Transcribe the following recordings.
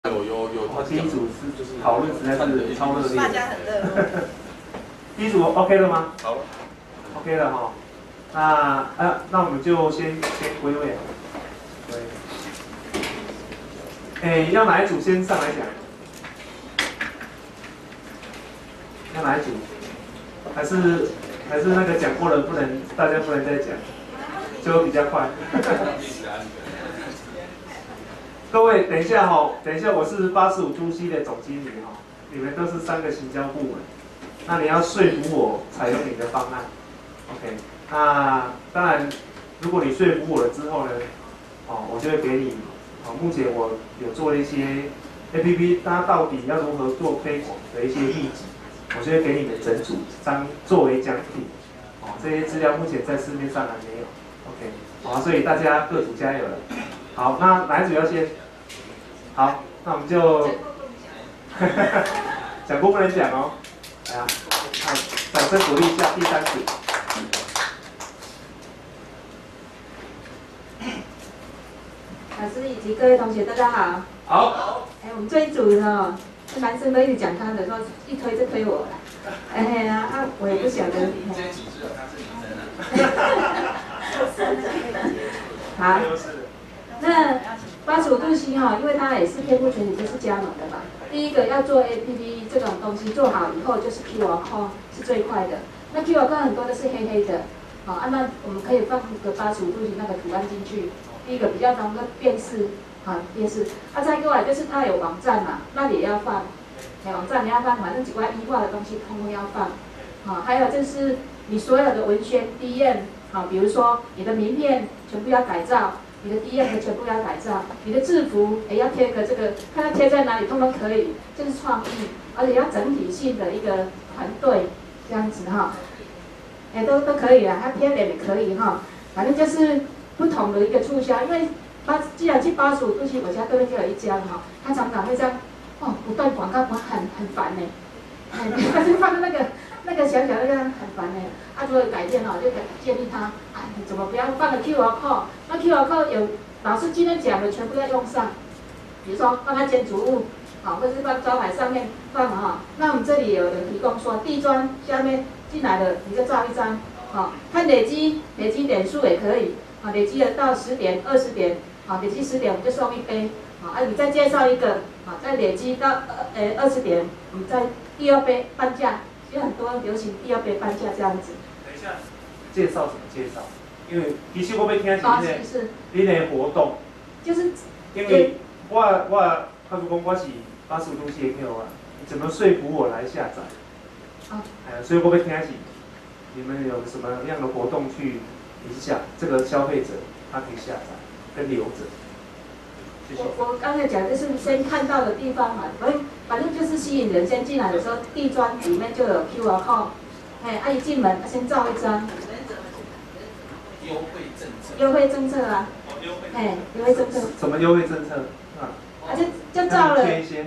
第一组是讨论实在是超热烈，大家很热络。第一组 OK 了吗？好了 ，OK 了哈。那我们就先归位。对。要哪一组先上来讲？要哪一组？还是那个讲过了不能，大家不能再讲，就比较快。各位，等一下哈，等一下我是85都西的总经理哈，你们都是3个行销部门，那你要说服我采用你的方案 ，OK？ 那当然，如果你说服我了之后呢，我就会给你，目前我有做了一些 APP， 它到底要如何做推广的一些秘籍，我就会给你们整组作为奖品，这些资料目前在市面上还没有 ，OK？ 好，所以大家各组加油了。好，那哪一组要先？好，那我们就讲过不能讲哦。来啊，掌声鼓励一下第3组。老师以及各位同学，大家好。好。我们这一组呢，这男生都一直讲他的，说一推就推我了。我也不晓得。这一组只有他是女生啊。好。那85度 C 哈，因为它也是天赋全体，就是加盟的嘛。第一个要做 APP 这种东西做好以后，就是 QR code 是最快的。那 QR code 很多都是黑黑的，那我们可以放个85度 C 那个图案进去。第一个比较能够辨识，辨识。再过来就是它有网站嘛，那里也要放。网站你要放，反正几块医化的东西通通要放。还有就是你所有的文宣 DM， 比如说你的名片全部要改造。你的 DM 全部要改造，你的制服也要贴个这个，看它贴在哪里，通通可以，这是创意，而且要整体性的一个团队这样子哈，都可以啦，它贴脸也可以哈，反正就是不同的一个促销，因为既然去85度 C， 我家对面就有一家哈，他常常会这样，不断广告很烦呢，他就放那个小小的很烦呢。如果改天就建议他，你怎么不要放个 QR code？ 那 QR code 有老师今天讲的全部要用上，比如说放在建筑物，或者是放招牌上面放那我们这里有提供说，地砖下面进来的你就照一张，看累积点数也可以，累积了到10点、20点，累积10点我们就送一杯，你再介绍一个，再累积到20点，我们再第2杯半价。有很多流行第2杯半价这样子。等一下，介绍怎么介绍？因为其实我要听是你的活动，就是因为我他如果我是85度 C 的客户啊，你怎么说服我来下载？所以我要听是你们有什么样的活动去影响这个消费者，他可以下载跟留着。我刚才讲就是先看到的地方嘛，反正就是吸引人先进来的时候，地砖里面就有 QR code，一进门先照一张。优惠政策啊。优惠政策。什么优惠政策？就照了。贴一些。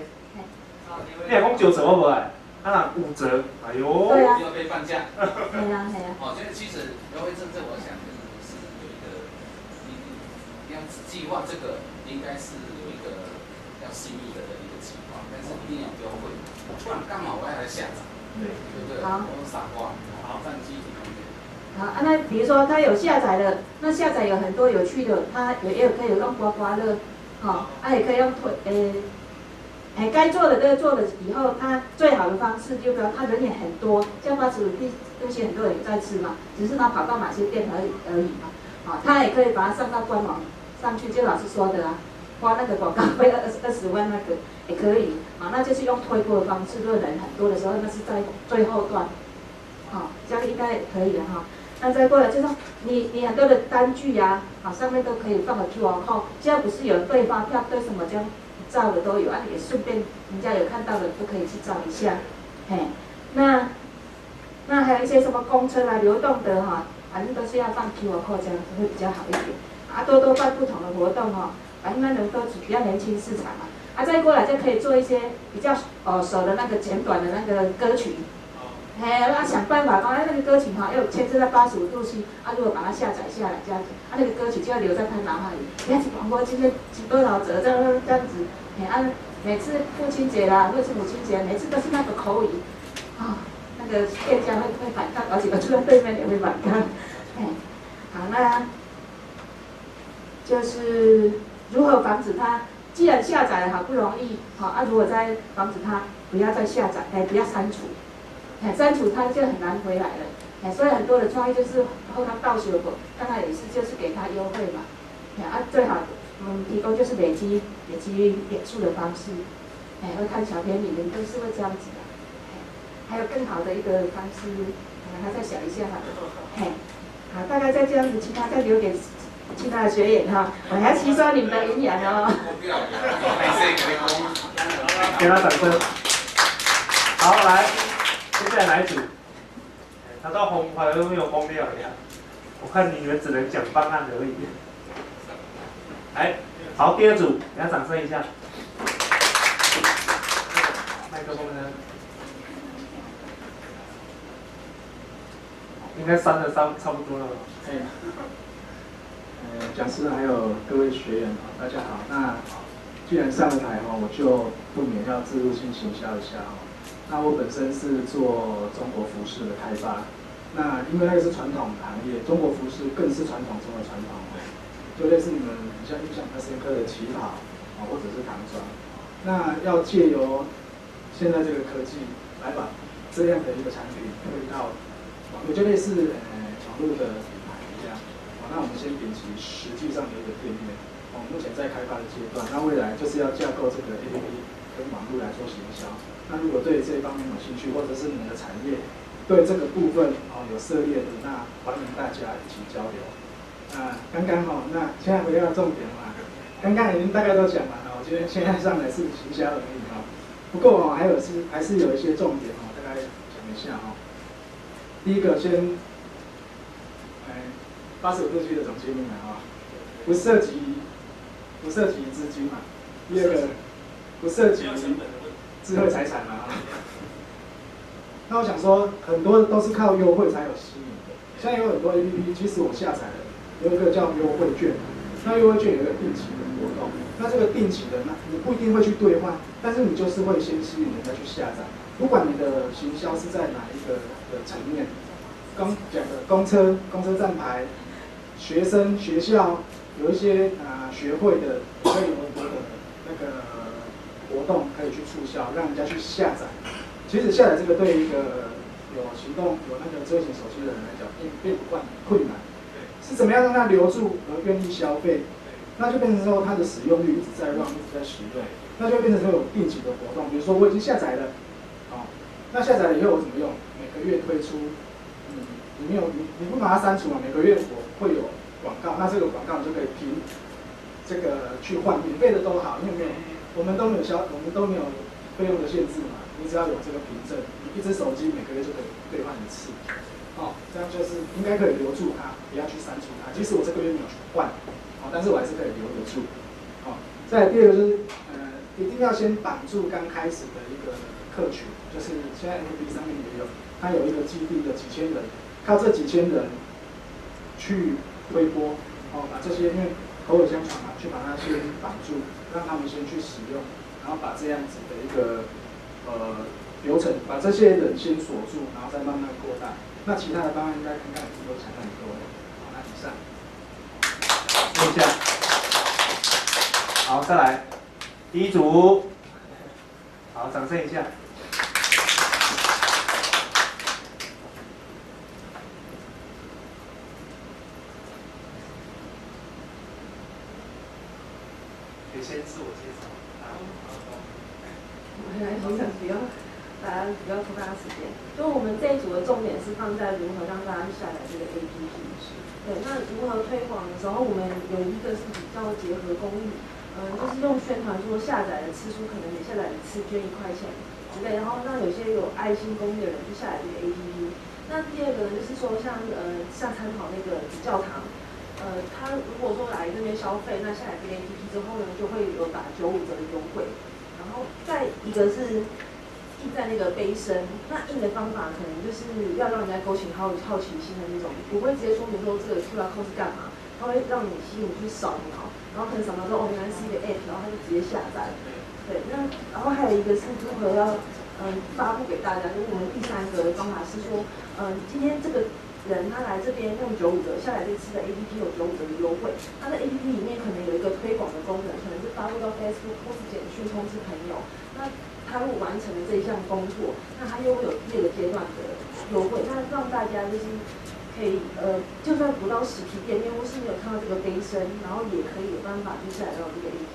你讲9折我不爱，5折，哎呦。对啊。第2杯半价。对啊。现在其实优惠政策，我想是有一个，你要计划这个。应该是有一个要细密的一个计划，但是一定要优惠，不然干嘛我要来下载？对不对？好，我傻瓜，占机体空间。好，那比如说他有下载的，那下载有很多有趣的，他也可以用刮刮乐，也可以用该做的都做了以后，他最好的方式就说他人也很多，像85度 C很多人有在吃嘛，只是他跑到哪些店而已嘛，他也可以把它上到官网。上去就老师说的花那个广告费20万那个也可以，那就是用推播的方式，如果人很多的时候，那是在最后段，这样应该也可以了哈。那再过来就是说你很多的单据啊，上面都可以放个 QR code， 现在不是有对发票对什么这样照的都有也顺便人家有看到的都可以去照一下，那还有一些什么公车啊、流动的反正都是要放 QR code， 这样会比较好一点。多办不同的活动反正那人都比较年轻市场嘛。再过来就可以做一些比较耳熟的那个简短的那个歌曲。想办法把那个歌曲要牵制在85度 C， 如果把它下载下来这样子，那个歌曲就要留在他脑海里。你看广播今天几多少折这样子，每次父亲节啦，或者是母亲节，每次都是那个口语，那个店家会反抗，而且我坐在对面也会反抗。好，那就是如何防止他，既然下载了好不容易，如果再防止他不要再下载，不要删除，删除它就很难回来了。所以很多的创意就是后他倒学过，刚才也是就是给他优惠嘛，最好提供就是累积点数的方式，会看小片里面都是会这样子的，还有更好的一个方式，还再想一下好，大概再这样子，其他再留给其他的学员我还要吸收你们的营养哦。给他掌声。好，来，接下来哪一组？他到红牌都没有红掉呀，我看你们只能讲方案而已。来，好，第二组，给他掌声一下。麦克风呢？应该删的差不多了吧？讲师还有各位学员大家好。那既然上了台我就不免要置入性行销一下那我本身是做中国服饰的开发，那因为那个是传统行业，中国服饰更是传统中的传统就类似你们像印象比较深刻的旗袍或者是唐装，那要借由现在这个科技来把这样的一个产品推到网络，就类似网络的品牌一样。那我们先摒弃实际上的一个店面，目前在开发的阶段，那未来就是要架构这个 APP 跟网络来做行销。那如果对这一方面有兴趣，或者是你们的产业对这个部分有涉猎的，那欢迎大家一起交流。刚刚那现在回到重点嘛，刚刚已经大概都讲完了，我觉得现在上来是行销而已不过还是有一些重点大概讲一下第一个先85度 C 的总经理不涉及资金嘛。第二个不涉及智慧财产嘛那我想说，很多都是靠优惠才有吸引的。现在有很多 APP， 其实我下载了，有一个叫优惠券，那优惠券有一个定期的活动，那这个定期的，那你不一定会去兑换，但是你就是会先吸引人家去下载，不管你的行销是在哪一个层面，刚讲的公车站牌。学生、学校有一些学会的，可以有很多的那个活动可以去促销，让人家去下载。其实下载这个对一个有行动、有那个智慧型手机的人来讲，并不困难。是怎么样让他留住而愿意消费？那就变成说他的使用率一直在让，一直在使用，那就变成说有定期的活动。比如说我已经下载了，那下载了以后我怎么用？每个月推出。你不把它删除嘛？每个月我会有广告，那这个广告你就可以凭这个去换，免费的都好，因为我们都没有费用的限制嘛，你只要有这个凭证，你一只手机每个月就可以兑换一次，这样就是应该可以留住它，不要去删除它。即使我这个月没有去换，但是我还是可以留得住，再来第二个就是一定要先绑住刚开始的一个客群，就是现在 FB 上面也有，它有一个基地的几千人。靠这几千人去推播，把这些因为口耳相传去把它先绑住，让他们先去使用，然后把这样子的一个流程，把这些人先锁住，然后再慢慢扩大。那其他的方案应该看看都讲很多了。好，那以上。问一下。好，再来，第一组。好，掌声一下。先自我介绍。我来平常不要拖大家时间。就我们这一组的重点是放在如何让大家去下载这个 APP。对，那如何推广的时候，我们有一个是比较结合公益，就是用宣传说下载的次数可能每下载一次捐1块钱之类，然后让有些有爱心公益的人去下载这个 APP。那第二个呢，就是说像参考那个紫教堂。他如果说来这边消费，那下载这个 APP 之后呢，就会有打95折的优惠。然后再一个是印在那个杯身，那印的方法可能就是要让人家勾起好奇心的那种，不会直接说明说这个 QR code 是干嘛，它会让你吸引去扫描，然后可能扫描之后原来是一个 app， 然后他就直接下载。对，那然后还有一个是如何要发布给大家，就是我们第3个方法是说，今天这个人他来这边用95折，下来这次的 APP 有95折的优惠，他的 APP 里面可能有一个推广的功能，可能是发布到 Facebook 或是简讯通知朋友，那他如果完成了这一项工作，那他又会有第2个阶段的优惠，那让大家就是可以就算不到实体店面，或是没有看到这个杯身，然后也可以有办法就下载到这个 APP。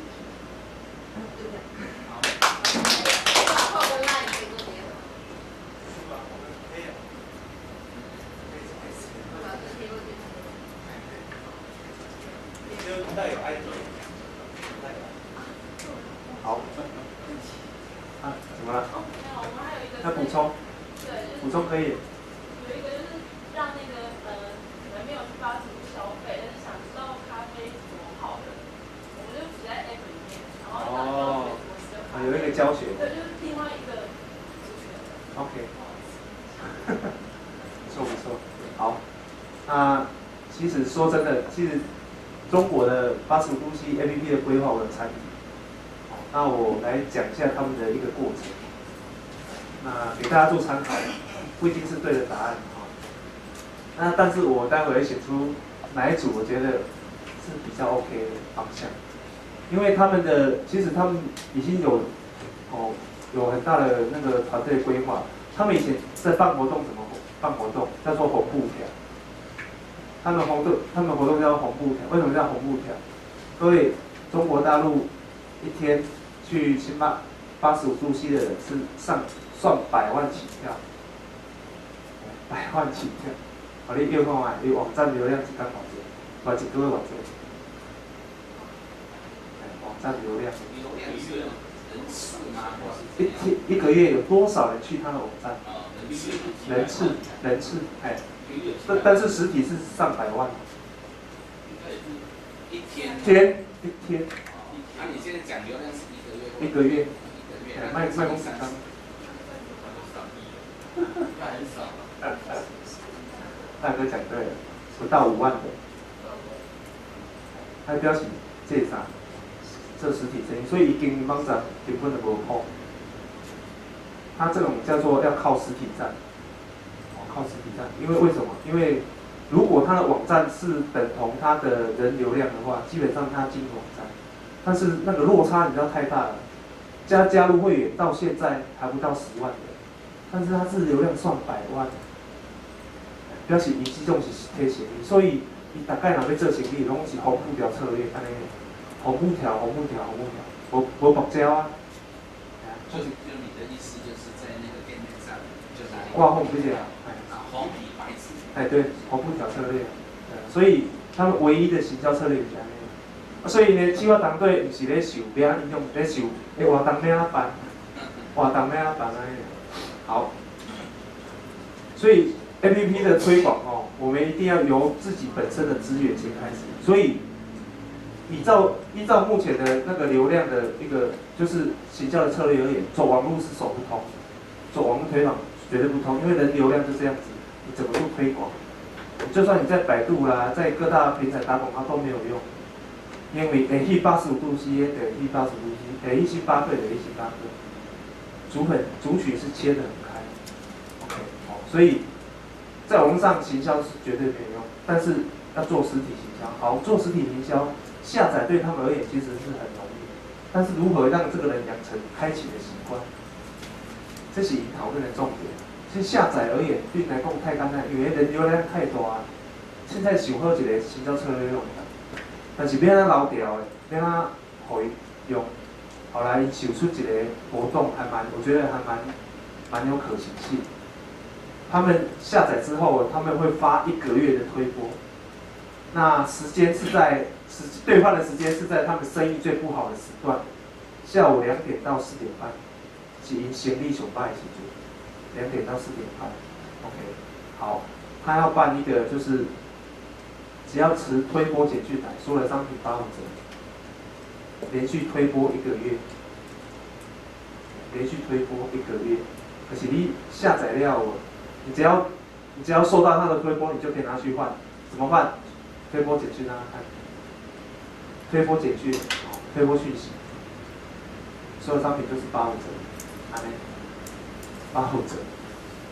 就这样。后跟 LINE 可以做结合。好。啊，怎么了？没有，我们还有一个。要补充？对。补充可以。有一个就是让那个可能没有去85消费，但是想知道咖啡怎么泡的，我们就只在 App 里面，然后让教学怎么使用咖啡。有一个教学。对，就是另外一个族群的。OK。不错不错，好。那其实说真的，其实中国的85度 C APP 的规划我有参与。那我来讲一下他们的一个过程，那给大家做参考，不一定是对的答案哈。那但是我待会会选出哪一组我觉得是比较 OK 的方向，因为他们的其实他们已经有很大的那个团队规划，他们以前在办活动怎么办活动叫做红布条，他们活动叫红布条，为什么叫红布条？各位中国大陆一天去星巴85度 C 的人是算100万起跳，100万起跳。好，你叫看下，你网站流量一天偌济，偌一个月偌济？网站流量。人次吗？一个月有多少人去他的网站？人次，哎，但是实体是上百万。一天。一天。那你现在讲流量是一个月？卖公司单。那很少。大哥讲对了，不到5万的。他标示这啥？这实体生意，所以已经网站根本就无靠。他这种叫做要靠实体站，靠实体站，因为为什么？因为如果他的网站是等同他的人流量的话，基本上他进网站，但是那个落差你知道太大了。加入会员到现在还不到10万人，但是他是流量算100万，表示伊这种是实体生意，所以伊大概若要做生意，拢是红布条策略，安尼，红布条，无目标啊。就你的意思就是在那个店面上就拿挂红布条，红底白字。哎对，红布条策略，所以他们唯一的行销策略就是安尼。所以呢，企划团队不是咧想要安怎用，咧想，活动要安办，活动要安办安尼。好，所以 APP 的推广我们一定要由自己本身的资源先开始。所以依照目前的那个流量的一个就是行销的策略而言，走网络是走不通，走网络推广绝对不通，因为人流量就这样子，你怎么做推广？就算你在百度啦，在各大平台打广告都没有用。因为下去85度 C 的，下去85度 C， 下去星巴克的，下去星巴克，族群是切得很开 ，OK， 所以在网络上行销是绝对没有用，但是要做实体行销，好，做实体行销，下载对他们而言其实是很容易，但是如何让这个人养成开启的习惯，这是讨论的重点。其实下载而言，对你来讲太简单，因为人流量太大，现在想好一个行销策略用的。但是要安怎留条的，要安怎互伊用，后来想出一个活动，我觉得还蛮有可行性。他们下载之后，他们会发1个月的推播，那时间是兑换的时间是在他们生意最不好的时段，下午2点到4点半，是因生意上歹的时阵，2点到4点半 ，OK， 好，他要办一个就是。只要持推播简讯来，所有的商品85折，连续推播1个月，连续推播1个月，而且你下载了你只要收到他的推播，你就可以拿去换，怎么换？推播简讯让他看，推播简讯，推播讯息，所有商品就是85折，安尼85折，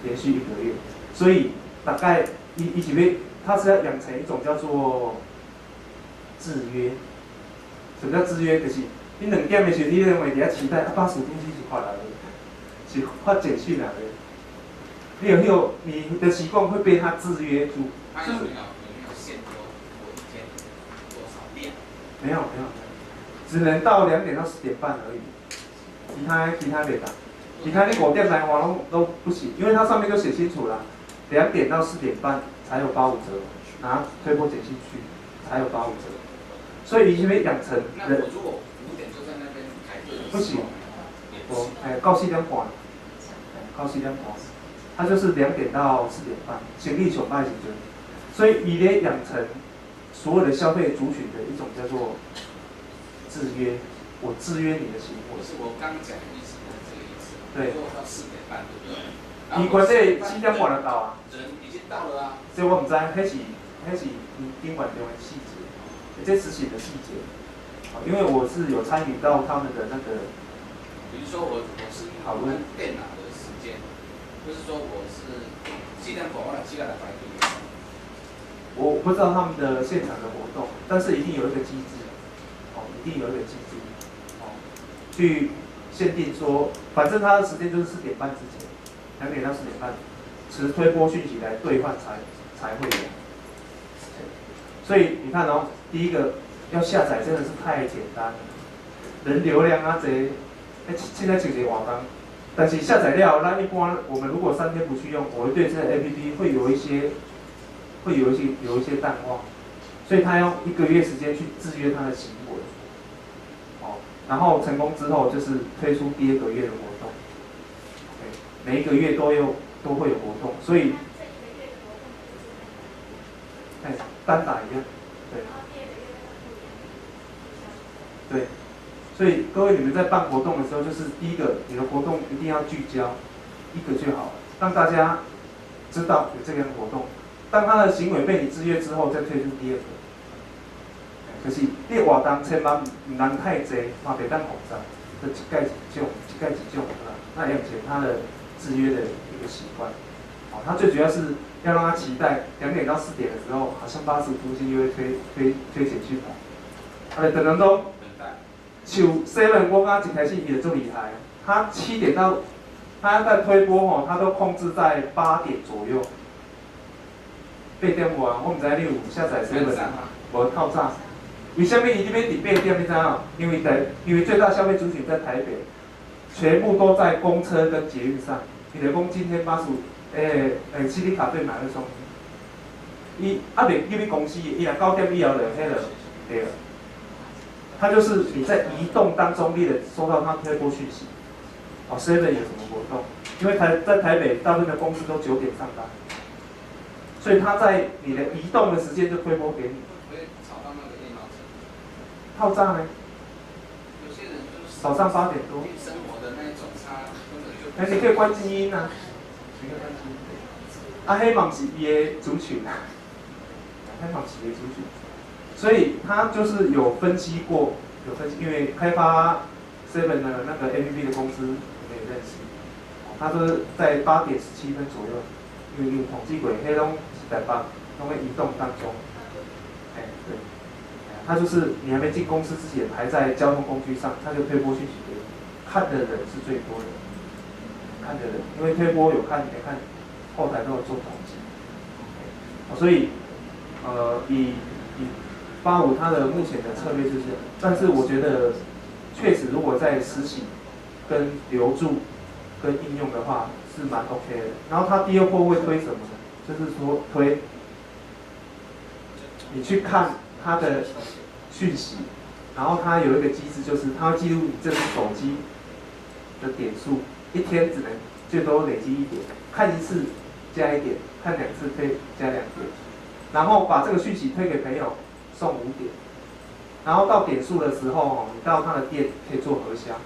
连续1个月，所以大概一起被它是要养成一种叫做制约。什么叫制约？就是你2点的时候，你认为你要期待85度 C 是发来的，是发简讯来的。你的习惯会被它制约住。它有没有限多？我一天多少量？没有，只能到2点到10点半而已。其他没打，其他你5点来话都不行，因为它上面就写清楚了，2点到4点半才有85折，拿推播简讯去才有85折。所以你就会养成那我如果5点就在那边排队，不行，到4点半，到4点半，它就是2点到4点半，生意上班时阵，所以你得养成所有的消费族群的一种叫做制约，我制约你的行为。是我刚讲的意思，这个意思。对。如果到4点半，对不对？伊关这4点半就到啊。人已经到了啊。所以我唔知，迄是你宾馆中的细节。这实行的细节，因为我是有参与到他们的那个，比如说我是讨论电脑的时间，就是说我是7点半我7点来排队。我不知道他们的现场的活动，但是一定有一个机制，一定有一个机制，去限定说，反正他的时间就是4点半之前，2点到4点半，持推播讯息来兑换才会有。所以你看哦，第一个要下载真的是太简单了，人流量啊这，现在请谁网单，但是下载料，那一般我们如果3天不去用，我会对这个 APP 会有一些淡忘，所以他要1个月时间去制约他的行为，然后成功之后就是推出第2个月的活动，每一个月都会有活动，所以。单打一样，对，所以各位你们在办活动的时候，就是第一个，你的活动一定要聚焦1个就好了，让大家知道有这样的活动。当他的行为被你制约之后，再推出第2个。就是你活动千万唔能太济，嘛袂当复杂，就一概一种，那养成他的制约的一个习惯。他最主要是要让他期待2点到4点的时候，好像85度 C 又会推简讯来。等都，像 7我刚一开始也就厉害，他7点到，他在推播他都控制在8点左右。8点外，我唔知你有下载7，无透早。为什么伊这边伫8点？你知道？因为最大消费族群在台北，全部都在公车跟捷运上。你就讲今天85。CD 卡对买那送，伊袂入去公司，伊若9点以后就迄个对了。他就是你在移动当中，你得收到他推播讯息。7有什么活动？因为在台北大部分的公司都9点上班，所以他在你的移动的时间就推播给你。会吵到那个夜猫子。套炸呢？有些人就是早上8点多。生活的那一种差根本就。你可以关静音啊。黑嘛是伊的族群黑嘛是伊的族群，所以他就是有分析过，因为开发 7的那个 APP 的公司我们也认识，他说在8点17分左右，因为有统计过，黑拢是在都会移动当中，对，他就是你还没进公司之前，还在交通工具上，他就推播讯息给你，看的人是最多的。看的人，因为推播有看没看，后台都有做统计，所以以85它的目前的策略就是，但是我觉得确实如果在实行跟留住跟应用的话是蛮 OK 的。然后它第2波会推什么呢？就是说推你去看它的讯息，然后它有一个机制，就是它会记录你这只手机的点数。1天只能最多累积1点，看1次加1点，看2次可以加2点，然后把这个讯息推给朋友，送5点，然后到点数的时候，你到他的店可以做核销，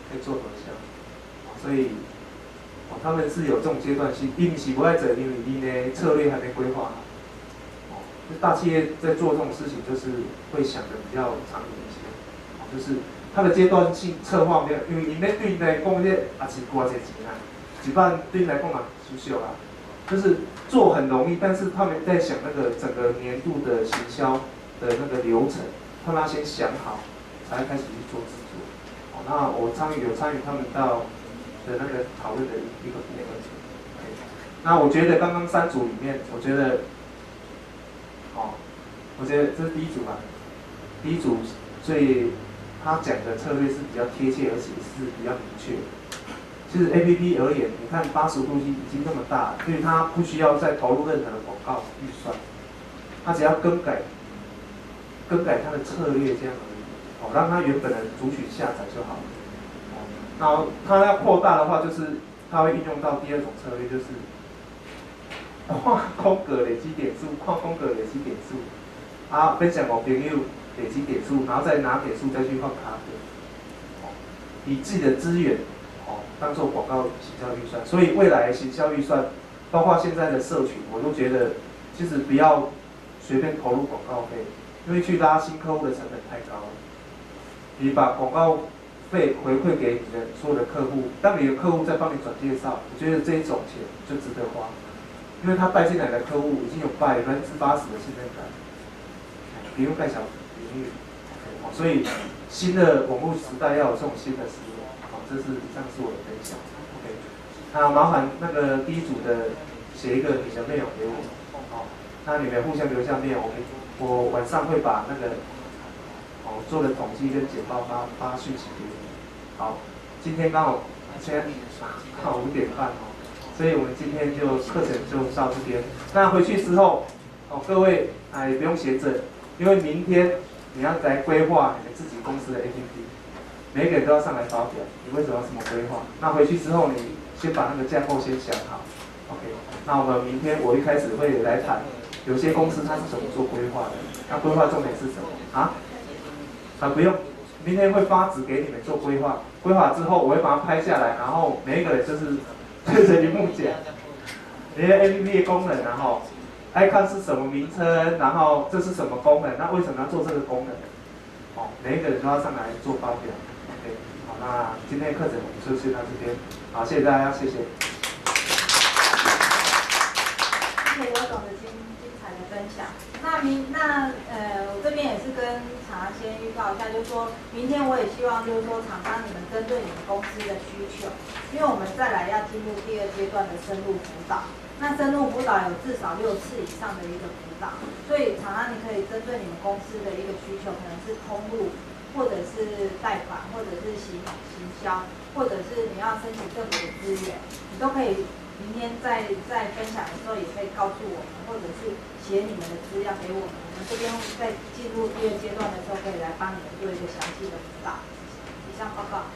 可以做核销，所以他们是有这种阶段性，伊不是不爱做，因为伊的策略还没规划好，大企业在做这种事情就是会想的比较长远一些，就是它的阶段性策划没有，因为因咧对因来讲，这也是偌济钱啊，一般对因来讲嘛，收小啦，就是做很容易，但是他们在想那个整个年度的行销的那个流程，他们要先想好，才开始去做制作。好，那我有参与他们到的那个讨论的一个部分。那我觉得刚刚3组里面，我觉得这是第一组吧，第一组他讲的策略是比较贴切，而且是比较明确的。其实 APP 而言，你看85度 C 已经那么大，所以它不需要再投入任何的广告预算，它只要更改它的策略这样而已，让它原本的族群下载就好了。然后它要扩大的话，就是它会运用到第二种策略，就是看空格累积点数，分享给朋友累积点数，然后再拿点数再去换咖啡，以自己的资源当做广告行销预算。所以未来行销预算，包括现在的社群，我都觉得其实不要随便投入广告费，因为去拉新客户的成本太高了。你把广告费回馈给你的所有的客户，当你的客户在帮你转介绍，我觉得这一种钱就值得花，因为他带进来的客户已经有80%的信任感，不用盖小领域。所以新的网络时代要有这种新的思维。这是以上是我的分享。OK， 那麻烦那个第一组的写一个你的内容给我，那你们互相留下内容，我晚上会把那个做的统计跟简报发讯息给你。好，今天刚好现在刚好5点半所以我们今天就课程就到这边。那回去之后各位也不用闲着，因为明天你要来规划你们自己公司的 APP。每个人都要上来发表，你为什么要这么规划？那回去之后，你先把那个架构先想好 ，OK？ 那我们明天我一开始会来谈，有些公司它是怎么做规划的，那规划重点是什么啊？不用，明天会发纸给你们做规划，规划之后我会把它拍下来，然后每一个人就是对着荧幕讲，你的 APP 的功能，然后icon是什么名称，然后这是什么功能，那为什么要做这个功能？每一个人都要上来做发表。OK， 好，那今天的课程我们就先到这边。好，谢谢大家，谢谢。谢谢刘总的精彩的分享。我这边也是跟厂商先预告一下，就是说明天我也希望就是说厂商你们针对你们公司的需求，因为我们再来要进入第2阶段的深入辅导。那深入辅导有至少6次以上的一个辅导，所以厂商你可以针对你们公司的一个需求，可能是通路，或者是贷款，或者是行销，或者是你要申请政府的资源，你都可以明天在分享的时候也可以告诉我们，或者是写你们的资料给我们，我们这边在进入第2阶段的时候可以来帮你们做一个详细的辅导。以上报告。